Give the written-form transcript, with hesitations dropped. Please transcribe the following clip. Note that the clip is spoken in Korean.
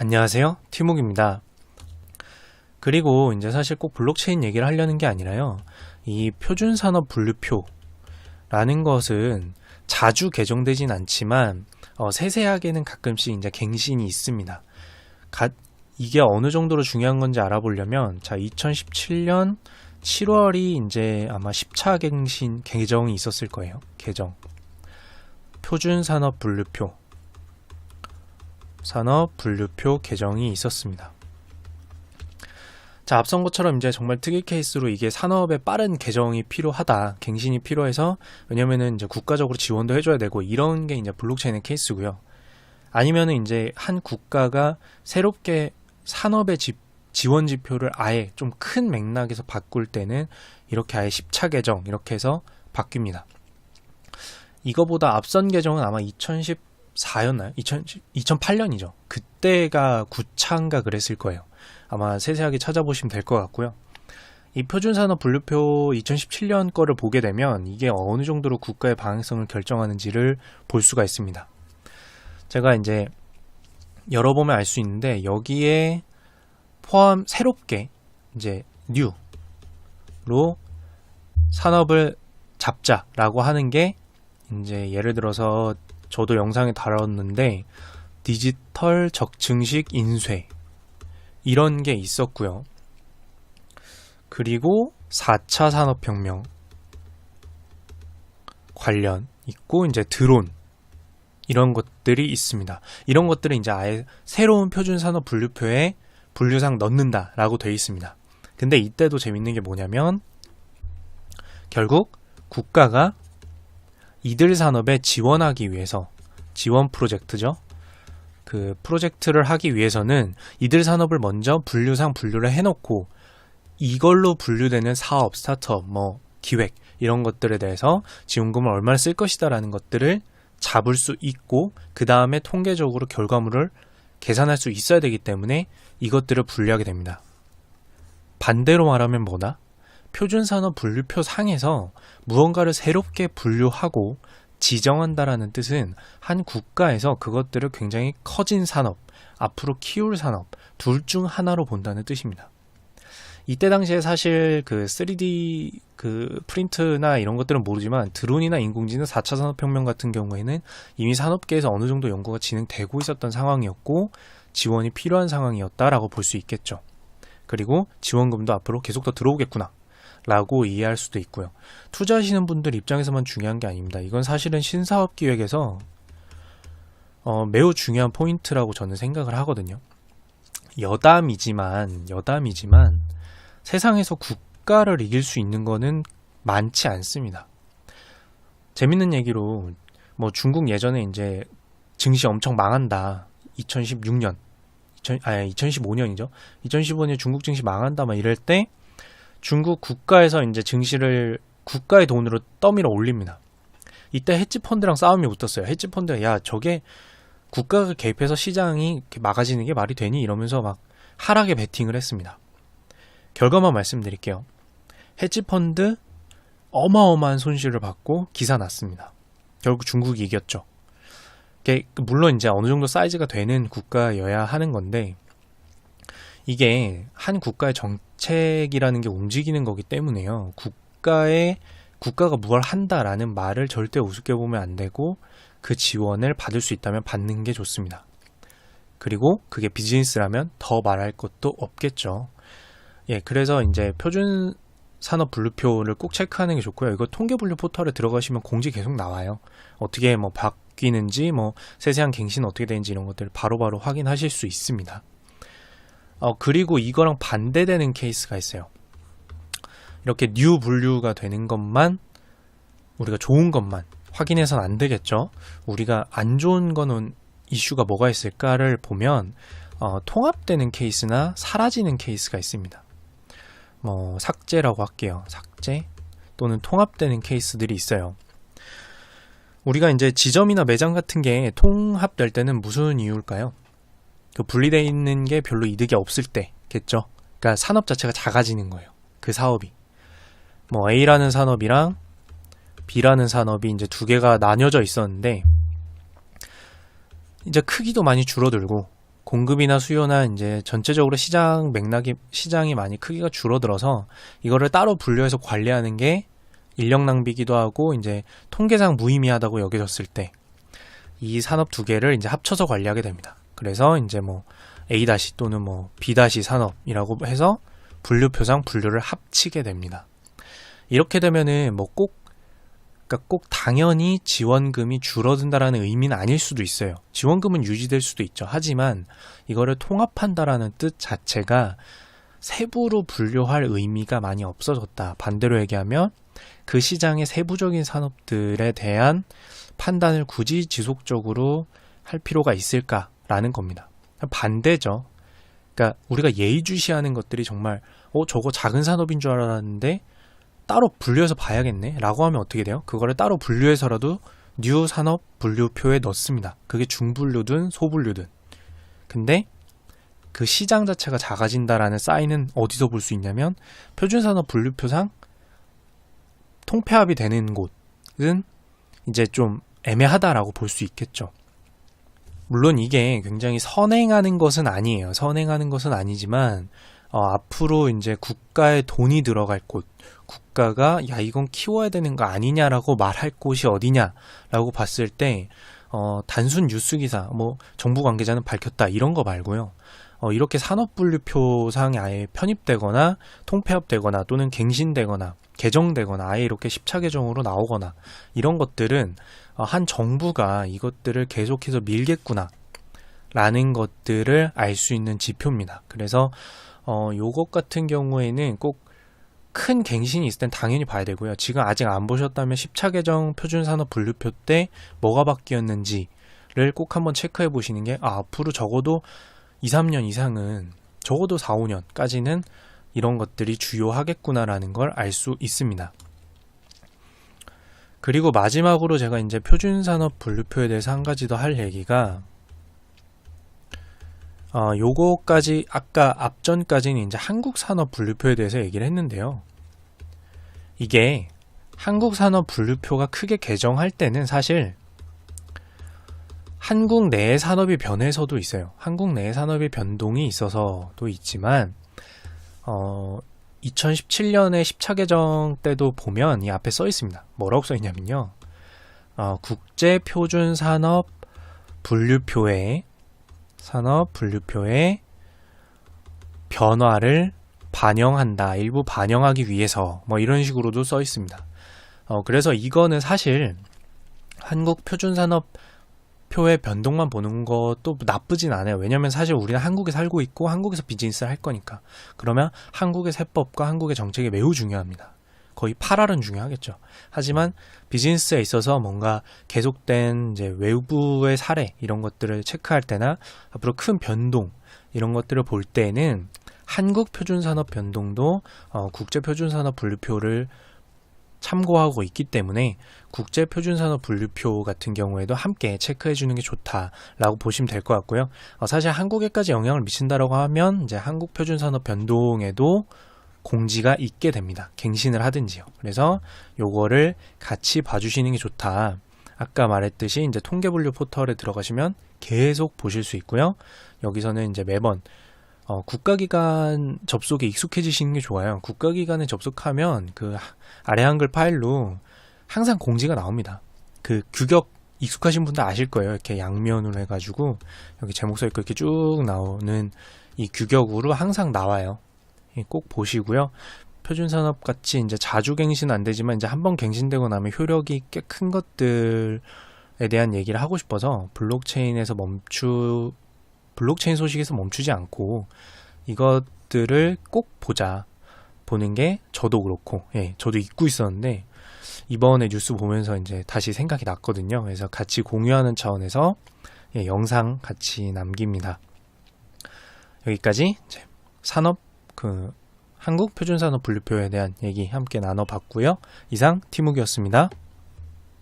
안녕하세요, 티묵입니다. 그리고 이제 사실 꼭 블록체인 얘기를 하려는 게 아니라요. 이 표준산업 분류표라는 것은 자주 개정되진 않지만 세세하게는 가끔씩 이제 갱신이 있습니다. 이게 어느 정도로 중요한 건지 알아보려면 2017년 7월이 이제 아마 10차 개정이 있었을 거예요. 표준산업 분류표 개정이 있었습니다. 앞선 것처럼 이제 정말 특이 케이스로 이게 산업의 빠른 개정이 필요하다, 갱신이 필요해서, 왜냐면은 이제 국가적으로 지원도 해줘야 되고 이런 게 이제 블록체인의 케이스고요. 아니면은 이제 한 국가가 새롭게 산업의 지원 지표를 아예 좀 큰 맥락에서 바꿀 때는 이렇게 아예 10차 개정 이렇게 해서 바뀝니다. 이거보다 앞선 개정은 아마 2014였나요? 2008년이죠. 그때가 9차인가 그랬을 거예요. 아마 세세하게 찾아보시면 될 것 같고요. 이 표준산업 분류표 2017년 거를 보게 되면 이게 어느 정도로 국가의 방향성을 결정하는지를 볼 수가 있습니다. 제가 이제 열어보면 알 수 있는데, 여기에 새롭게 이제 뉴로 산업을 잡자라고 하는 게, 이제 예를 들어서 저도 영상에 다뤘는데 디지털 적층식 인쇄 이런 게 있었고요. 그리고 4차 산업혁명 관련 있고, 이제 드론 이런 것들이 있습니다. 이런 것들을 이제 아예 새로운 표준산업 분류표에 분류상 넣는다라고 되어 있습니다. 근데 이때도 재밌는 게 뭐냐면, 결국 국가가 이들 산업에 지원하기 위해서, 지원 프로젝트죠. 그 프로젝트를 하기 위해서는 이들 산업을 먼저 분류를 해놓고, 이걸로 분류되는 사업, 스타트업, 기획 이런 것들에 대해서 지원금을 얼마나 쓸 것이다 라는 것들을 잡을 수 있고, 그 다음에 통계적으로 결과물을 계산할 수 있어야 되기 때문에 이것들을 분류하게 됩니다. 반대로 말하면 뭐다? 표준산업 분류표 상에서 무언가를 새롭게 분류하고 지정한다라는 뜻은 한 국가에서 그것들을 굉장히 커진 산업, 앞으로 키울 산업 둘 중 하나로 본다는 뜻입니다. 이때 당시에 사실 그 3D 그 프린트나 이런 것들은 모르지만 드론이나 인공지능 4차 산업혁명 같은 경우에는 이미 산업계에서 어느 정도 연구가 진행되고 있었던 상황이었고, 지원이 필요한 상황이었다라고 볼 수 있겠죠. 그리고 지원금도 앞으로 계속 더 들어오겠구나 라고 이해할 수도 있고요. 투자하시는 분들 입장에서만 중요한 게 아닙니다. 이건 사실은 신사업 기획에서 매우 중요한 포인트라고 저는 생각을 하거든요. 여담이지만 세상에서 국가를 이길 수 있는 거는 많지 않습니다. 재밌는 얘기로 중국 예전에 이제 증시 엄청 망한다, 2015년이죠. 2015년에 중국 증시 망한다 막 이럴 때 중국 국가에서 이제 증시를 국가의 돈으로 떠밀어 올립니다. 이때 헤지펀드랑 싸움이 붙었어요. 헤지펀드가 야, 저게 국가가 개입해서 시장이 이렇게 막아지는 게 말이 되니? 이러면서 막 하락에 베팅을 했습니다. 결과만 말씀드릴게요. 헤지펀드 어마어마한 손실을 받고 기사 났습니다. 결국 중국이 이겼죠. 물론 이제 어느 정도 사이즈가 되는 국가여야 하는 건데, 이게 한 국가의 정책이라는 게 움직이는 거기 때문에요. 국가가 뭘 한다라는 말을 절대 우습게 보면 안 되고, 그 지원을 받을 수 있다면 받는 게 좋습니다. 그리고 그게 비즈니스라면 더 말할 것도 없겠죠. 그래서 이제 표준 산업 분류표를 꼭 체크하는 게 좋고요. 이거 통계 분류 포털에 들어가시면 공지 계속 나와요. 어떻게 바뀌는지, 세세한 갱신 어떻게 되는지 이런 것들을 바로바로 확인하실 수 있습니다. 그리고 이거랑 반대되는 케이스가 있어요. 이렇게 뉴 분류가 되는 것만, 우리가 좋은 것만 확인해서는 안 되겠죠. 우리가 안 좋은 거는 이슈가 뭐가 있을까를 보면 통합되는 케이스나 사라지는 케이스가 있습니다. 삭제라고 할게요. 삭제 또는 통합되는 케이스들이 있어요. 우리가 이제 지점이나 매장 같은 게 통합될 때는 무슨 이유일까요? 그 분리되어 있는 게 별로 이득이 없을 때겠죠. 그러니까 산업 자체가 작아지는 거예요. 그 사업이. A라는 산업이랑 B라는 산업이 이제 두 개가 나뉘어져 있었는데, 이제 크기도 많이 줄어들고 공급이나 수요나 이제 전체적으로 시장이 많이 크기가 줄어들어서 이거를 따로 분류해서 관리하는 게 인력 낭비기도 하고 이제 통계상 무의미하다고 여겨졌을 때 이 산업 두 개를 이제 합쳐서 관리하게 됩니다. 그래서 이제 뭐 A- 또는 뭐 B- 산업이라고 해서 분류표상 분류를 합치게 됩니다. 이렇게 되면은 뭐 그러니까 꼭 당연히 지원금이 줄어든다라는 의미는 아닐 수도 있어요. 지원금은 유지될 수도 있죠. 하지만 이거를 통합한다라는 뜻 자체가 세부로 분류할 의미가 많이 없어졌다. 반대로 얘기하면 그 시장의 세부적인 산업들에 대한 판단을 굳이 지속적으로 할 필요가 있을까라는 겁니다. 반대죠. 그러니까 우리가 예의주시하는 것들이 정말 저거 작은 산업인 줄 알았는데 따로 분류해서 봐야겠네 라고 하면 어떻게 돼요? 그거를 따로 분류해서라도 뉴 산업 분류표에 넣습니다. 그게 중분류든 소분류든. 근데 그 시장 자체가 작아진다라는 사인은 어디서 볼 수 있냐면 표준산업 분류표상 통폐합이 되는 곳은 이제 좀 애매하다라고 볼 수 있겠죠. 물론 이게 굉장히 선행하는 것은 아니에요. 선행하는 것은 아니지만 앞으로 이제 국가의 돈이 들어갈 곳, 국가가 야 이건 키워야 되는 거 아니냐라고 말할 곳이 어디냐라고 봤을 때 단순 뉴스 기사, 뭐 정부 관계자는 밝혔다 이런 거 말고요. 이렇게 산업분류표상에 아예 편입되거나 통폐합되거나 또는 갱신되거나 개정되거나 아예 이렇게 10차 개정으로 나오거나 이런 것들은 한 정부가 이것들을 계속해서 밀겠구나 라는 것들을 알 수 있는 지표입니다. 그래서 요것 같은 경우에는 꼭 큰 갱신이 있을 땐 당연히 봐야 되고요. 지금 아직 안 보셨다면 10차 개정 표준산업 분류표 때 뭐가 바뀌었는지를 꼭 한번 체크해 보시는 게 앞으로 적어도 2, 3년 이상은 적어도 4, 5년까지는 이런 것들이 주요하겠구나라는 걸 알 수 있습니다. 그리고 마지막으로 제가 이제 표준산업 분류표에 대해서 한 가지 더 할 얘기가 요거까지 아까 앞전까지는 이제 한국산업 분류표에 대해서 얘기를 했는데요. 이게 한국산업 분류표가 크게 개정할 때는 사실 한국 내의 산업이 변해서도 있어요. 한국 내의 산업의 변동이 있어서도 있지만 2017년에 10차 개정 때도 보면 이 앞에 써 있습니다. 뭐라고 써 있냐면요. 국제표준산업 분류표에 변화를 반영한다. 일부 반영하기 위해서 뭐 이런 식으로도 써 있습니다. 그래서 이거는 사실 한국 표준산업 표의 변동만 보는 것도 나쁘진 않아요. 왜냐면 사실 우리는 한국에 살고 있고 한국에서 비즈니스를 할 거니까. 그러면 한국의 세법과 한국의 정책이 매우 중요합니다. 거의 8할은 중요하겠죠. 하지만 비즈니스에 있어서 뭔가 계속된 이제 외부의 사례 이런 것들을 체크할 때나 앞으로 큰 변동 이런 것들을 볼 때는 한국 표준산업 변동도 국제표준산업 분류표를 참고하고 있기 때문에 국제표준산업 분류표 같은 경우에도 함께 체크해 주는 게 좋다라고 보시면 될 것 같고요. 사실 한국에까지 영향을 미친다라고 하면 이제 한국 표준산업 변동에도 공지가 있게 됩니다. 갱신을 하든지요. 그래서 요거를 같이 봐주시는 게 좋다. 아까 말했듯이 이제 통계분류 포털에 들어가시면 계속 보실 수 있고요. 여기서는 이제 매번 국가기관 접속에 익숙해지시는 게 좋아요. 국가기관에 접속하면 그 아래 한글 파일로 항상 공지가 나옵니다. 그 규격 익숙하신 분들 아실 거예요. 이렇게 양면으로 해가지고 여기 제목 써있고 이렇게 쭉 나오는 이 규격으로 항상 나와요. 꼭 보시고요. 표준산업 같이 이제 자주 갱신은 안 되지만 이제 한번 갱신되고 나면 효력이 꽤 큰 것들에 대한 얘기를 하고 싶어서 블록체인 소식에서 멈추지 않고 이것들을 꼭 보는 게 저도 그렇고, 저도 잊고 있었는데 이번에 뉴스 보면서 이제 다시 생각이 났거든요. 그래서 같이 공유하는 차원에서 영상 같이 남깁니다. 여기까지 이제 한국 표준산업 분류표에 대한 얘기 함께 나눠봤고요. 이상 티묵이었습니다.